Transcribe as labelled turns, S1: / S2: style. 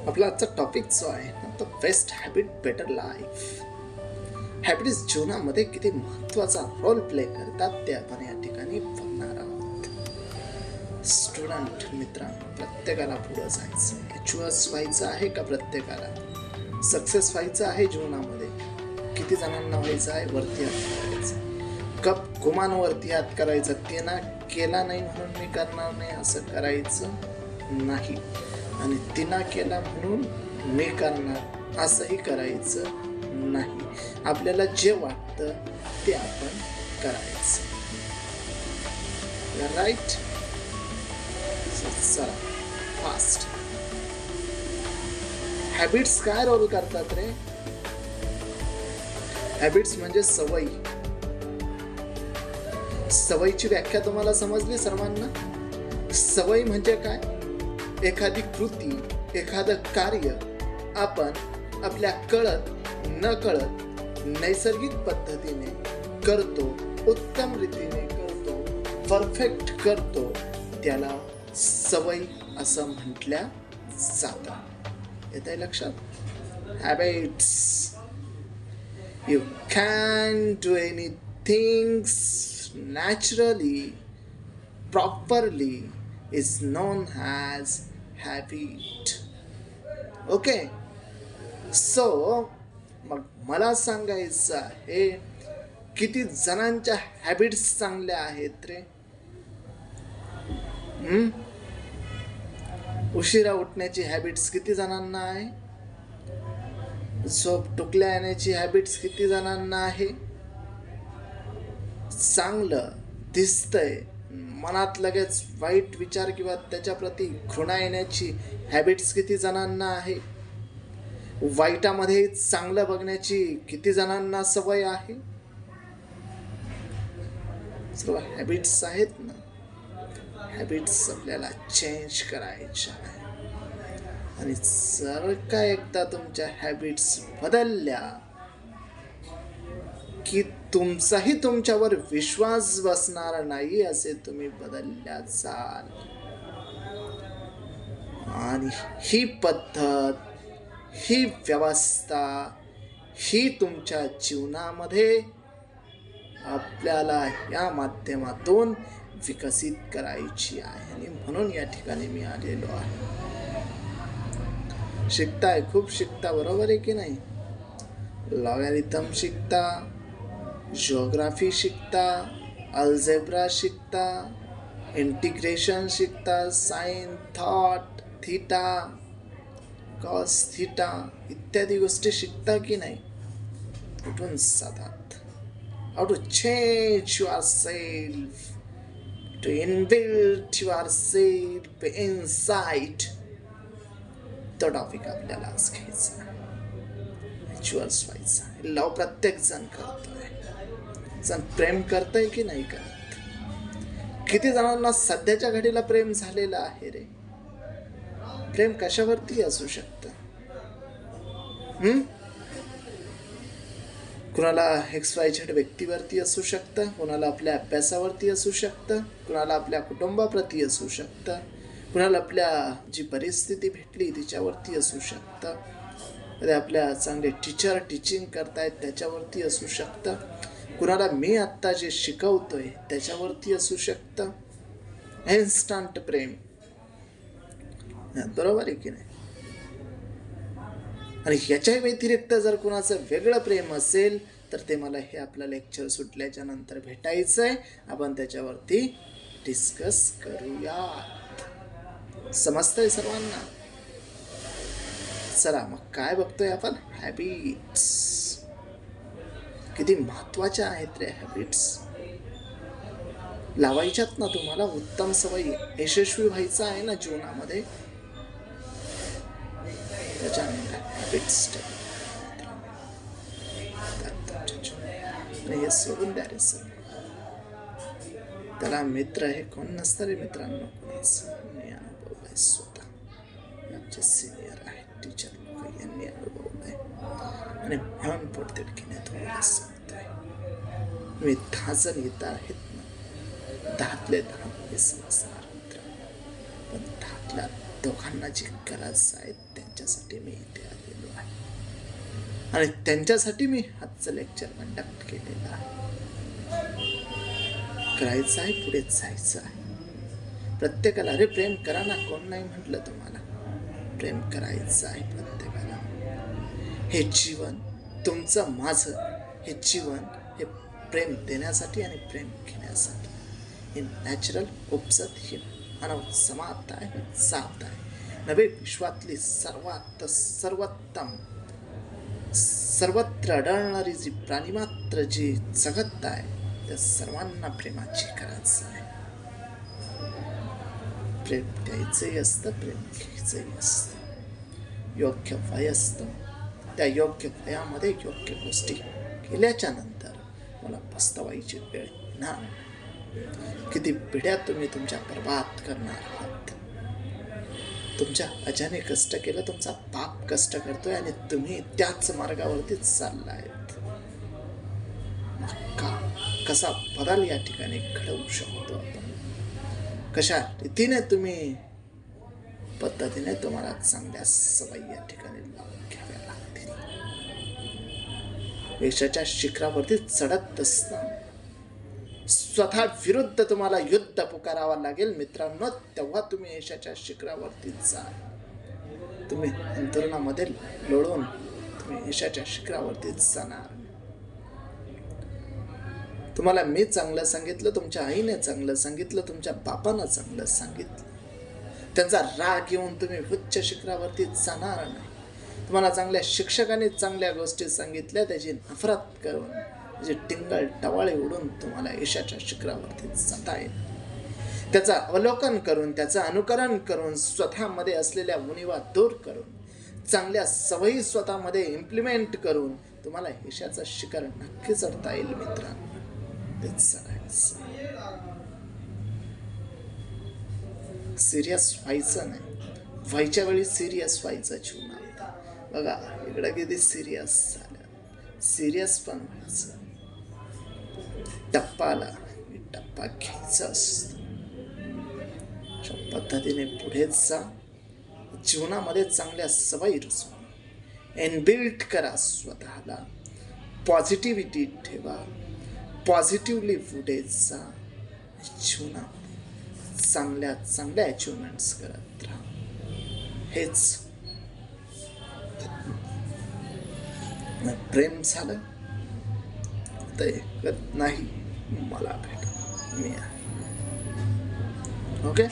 S1: आपला आजचा टॉपिक जो आहे ना, तो best habit better life. Habits जीवनामध्ये किती महत्वाचा रोल प्ले करतात ते आपण या ठिकाणी बघणार आहोत. स्टुडंट मित्रांनो, प्रत्येकाला पुढे जायचं, अचीव्हर्स व्हायचं आहे का? प्रत्येकाला सक्सेस व्हायचं आहे जीवनामध्ये. किती जणांना व्हायचं आहे? वरती हात करायचं. कप गुमांवरती हात करायचं. ते ना केला नाही म्हणून मी करणार नाही असं करायचं नाही, आणि तिनं केला म्हणून मी करणार असंही करायचं नाही. आपल्याला जे वाटतं ते आपण करायचं. राईट? चला फास्ट. हॅबिट्स काय रोल करतात रे? हॅबिट्स म्हणजे सवयी. सवयीची व्याख्या तुम्हाला समजली सर्वांना? सवय म्हणजे काय? एखादी कृती, एखादं कार्य आपण आपल्या कळत न कळत नैसर्गिक पद्धतीने करतो, उत्तम रीतीने करतो, परफेक्ट करतो, त्याला सवय असं म्हटल्या जातं. येत आहे लक्षात? Habits. You can do any things naturally, properly is known as habit. Okay, so मग मला सांगायचं आहे, किती जणांच्या हॅबिट्स चांगल्या आहेत रे? उशिरा उठण्याची हॅबिट्स किती जणांना आहे? झोप टुकल्या येण्याची हॅबिट्स किती जणांना आहे? चांगलं दिसतंय, मनात लगेच वाईट विचार किंवा त्याच्याप्रती घृणा येण्याची हॅबिट्स किती जणांना आहे? वाईटामध्ये चांगलं बघण्याची किती जणांना सवय आहे? सर्व हॅबिट्स आहेत ना. हॅबिट्स आपल्याला चेंज करायच्या आहे, आणि जर का एकदा तुमच्या हॅबिट्स बदलल्या की तुमचाही तुमच्यावर विश्वास बसणार नाही असे तुम्ही बदलल्या जाल. आणि ही पद्धत, ही व्यवस्था, ही तुमच्या जीवनामध्ये आपल्याला या माध्यमातून विकसित करायची आहे, आणि म्हणून या ठिकाणी मी आलेलो आहे. शिकताय, खूप शिकता, बरोबर आहे की नाही? लॉगॅरिथम शिकता, जिओग्राफी शिकता, अल्जेब्रा शिकता, इंटिग्रेशन शिकता, sine, thought, theta, cos theta इत्यादी गोष्टी शिकता की नाही? कुठून जातात? How to change yourself, to inbuild yourself inside. तो टॉपिक आपल्याला आज घ्यायचा. रिच्युअल्स व्हायचा. लव प्रत्येक जण करतोय. जण प्रेम करतंय की नाही करत? किती जणांना सध्याच्या घडीला प्रेम झालेलं आहे रे? प्रेम कशावरती असू शकतं? कुणाला XYZ व्यक्तीवरती असू शकतं, कुणाला आपल्या अभ्यासावरती असू शकतं, कुणाला आपल्या कुटुंबाप्रती असू शकतं, कुणाला आपल्या जी परिस्थिती भेटली तिच्यावरती असू शकतं, कधी आपल्या चांगले टीचर टीचिंग करतायत त्याच्यावरती असू शकतं, कुणाला मी आत्ता जे शिकवतोय त्याच्यावरती असू शकतं. इन्स्टंट प्रेम, बरोबर आहे की नाही? आणि ह्याच्या व्यतिरिक्त जर कुणाचं वेगळं प्रेम असेल तर ते मला हे आपलं लेक्चर सुटल्याच्या नंतर भेटायचंय. आपण त्याच्यावरती डिस्कस करूयात. समजतंय सर्वांना? चला मग काय बघतोय आपण? हॅबिट्स. किती महत्वाच्या आहेत रे हॅबिट्स. लावायच्यात ना तुम्हाला उत्तम सवयी. यशस्वी व्हायचं आहे ना जीवनामध्ये, त्याच्यानंतर हॅबिट्स हे सोडून द्या रे सर. त्याला मित्र हे कोण नसतं रे मित्रांनो, कोणीच. मी अनुभवलंय स्वतः. आमचे सिनियर आहेत टीचर लोक, यांनी अनुभवलंय, आणि म्हणून पोटतिडकीने तुम्हाला सांगतोय. मी 10 जण येत आहेत ना, 10तले 10 समजणार मित्र, पण 10तल्या दोघांना जी गरज आहे त्यांच्यासाठी मी इथे आलेलो आहे आणि त्यांच्यासाठी मी आजचं लेक्चर कंडक्ट केलेलं आहे. करायचं आहे, पुढे जायचं आहे. प्रत्येकाला अरे प्रेम करा ना, कोण नाही म्हटलं तुम्हाला. प्रेम करायचं आहे प्रत्येकाला. हे जीवन तुमचं माझं, हे जीवन हे प्रेम देण्यासाठी आणि प्रेम घेण्यासाठी. हे नॅचरल, उपजत, ही मानव समानता आहे, साथ आहे. नवे विश्वातली सर्वोत्तम, सर्वत्र आढळणारी जी प्राणीमात्र जी जगत आहे त्या सर्वांना प्रेमाची गरज आहे. प्रेम द्यायचंही असतं, प्रेम घ्यायचंही असतं. योग्य वय असतं, त्या योग्य वयामध्ये योग्य गोष्टी केल्याच्या नंतर मला पस्तावायची वेळ येणार. किती पिढ्या तुम्ही तुमच्या बर्बाद करणार आहात. तुमच्या अजाने कष्ट केलं, तुमचा बाप कष्ट करतोय आणि तुम्ही त्याच मार्गावरतीच चाललायत. कसा बदल या ठिकाणी घडवू शकतो आपण, कशा रीतीने तुम्ही पद्धतीने तुम्हाला चांगल्या सवयी या ठिकाणी लावून घ्याव्या लागतील. यशाच्या शिखरावरती चढत असताना स्वतः विरुद्ध तुम्हाला युद्ध पुकारावा लागेल मित्रांनो, तेव्हा तुम्ही यशाच्या शिखरावरती जा. तुम्ही अंतरुणामध्ये लोळून तुम्ही यशाच्या शिखरावरतीच जाणार. तुम्हाला मी चांगलं सांगितलं, तुमच्या आईने चांगलं सांगितलं, तुमच्या बापानं चांगलं सांगितलं, त्यांचा राग येऊन तुम्ही उच्च शिखरावरती जाणार नाही. तुम्हाला चांगल्या शिक्षकांनी चांगल्या गोष्टी सांगितल्या, त्याची नफरत करून, त्याची टिंगल टवाळे उडून तुम्हाला यशाच्या शिखरावरती जाता येईल. त्याचं अवलोकन करून, त्याचं अनुकरण करून, स्वतःमध्ये असलेल्या उणिवा दूर करून, चांगल्या सवयी स्वतःमध्ये इम्प्लिमेंट करून तुम्हाला यशाचं शिखर नक्की चढता येईल मित्रांनो. सिरियस व्हायचं नाही, व्हायच्या वेळी सिरियस व्हायचं जीवनात. बघा इकडं किती सिरियस झालं, सिरियस पण व्हायचं. टप्पाला टप्पा घ्यायचा असतो. अशा पद्धतीने पुढे जा. जीवनामध्ये चांगल्या सवयी रुजवा, एनबिल्ट करा स्वतःला, पॉझिटिव्हिटी ठेवा, पॉझिटिव्हली पुढे जा. जीवनात चांगल्या चांगल्या अचिव्हमेंट्स करत राहा. हेच प्रेम झालं तर एकत नाही, मला भेटा, मी आहे. ओके.